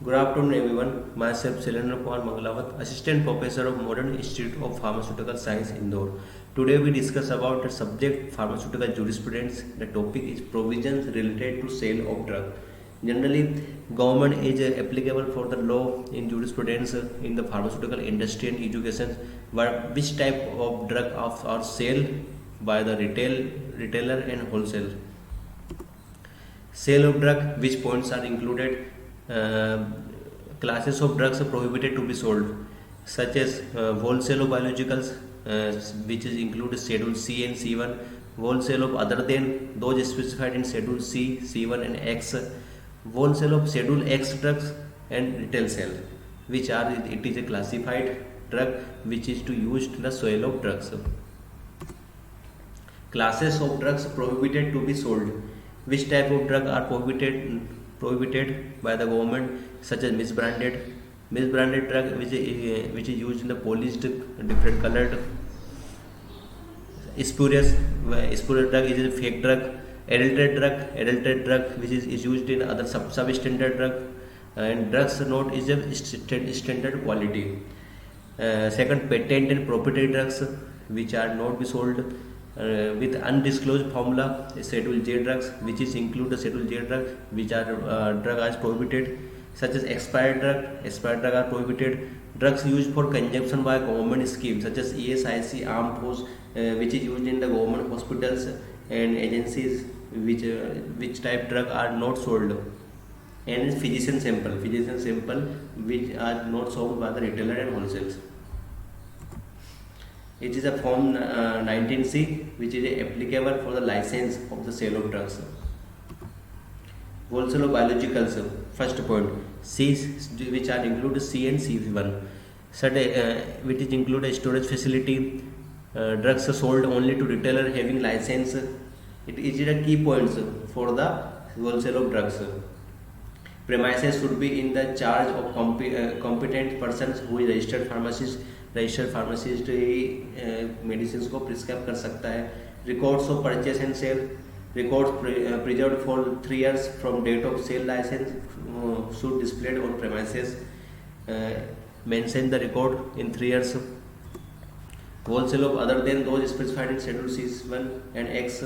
Good afternoon, everyone. Myself, Shailendra Kumar Mangalawat, Assistant Professor of Modern Institute of Pharmaceutical Science, Indore. Today, we discuss about the subject pharmaceutical jurisprudence. The topic is provisions related to sale of drug. Generally, government is applicable for the law in jurisprudence in the pharmaceutical industry and education, where which type of drug are sale by the retailer and wholesale. Sale of drug, which points are included? uh, Classes of drugs are prohibited to be sold, such as wholesale of biologicals, which is include Schedule C and C1, wholesale of other than those specified in Schedule C, C1 and X, wholesale of Schedule X drugs, and retail sale, which are it is a classified drug which is to use in the sale of drugs. Classes of drugs prohibited to be sold. Which type of drug are prohibited by the government, such as misbranded drug, which is used in the polished different colored. Spurious drug is a fake drug. Adulterated drug which is used in other substandard drug, and drugs not is a standard quality. Second, patent and proprietary drugs which are not be sold with undisclosed formula. Schedule J drugs, which is include the Schedule J drug, which are drug as prohibited, such as expired drug are prohibited. Drugs used for consumption by government schemes, such as ESIC, armed force, which is used in the government hospitals and agencies, which type drug are not sold. And physician sample, which are not sold by the retailer and wholesales. It is a form 19C, which is applicable for the license of the sale of drugs. Wholesale of biologicals. First point, C, which are include C and C1. Which is include a storage facility. Drugs are sold only to retailer having license. It is a key points for the wholesale of drugs. Premises should be in the charge of competent persons who is registered pharmacist. Medicine को prescribe कर सकता है. Records of purchase and sale, records preserved for 3 years from date of sale license should displayed on premises. Mention the record in 3 years. Wholesale of other than those specified in Schedule C1 and X.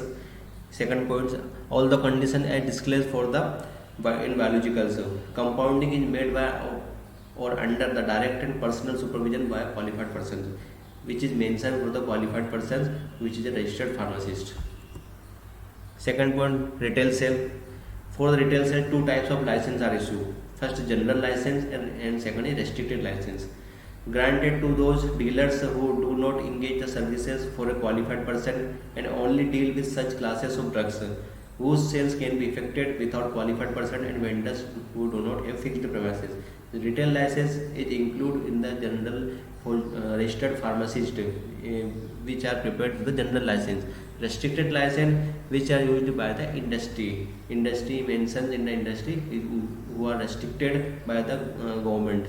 Second point, all the conditions are disclosed for the in biologicals. Compounding is made by or under the direct and personal supervision by a qualified person, which is mentioned for the qualified person, which is a registered pharmacist. Second point, retail sale. For the retail sale, 2 types of license are issued. First, general license, and second is restricted license, granted to those dealers who do not engage the services for a qualified person and only deal with such classes of drugs whose sales can be effected without qualified person, and vendors who do not have fixed premises. The retail license is included in the general registered pharmacist, which are prepared with the general license. Restricted license, which are used by the industry. Industry mentions in the industry who are restricted by the government.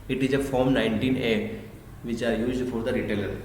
It is a form 19A, which are used for the retailer.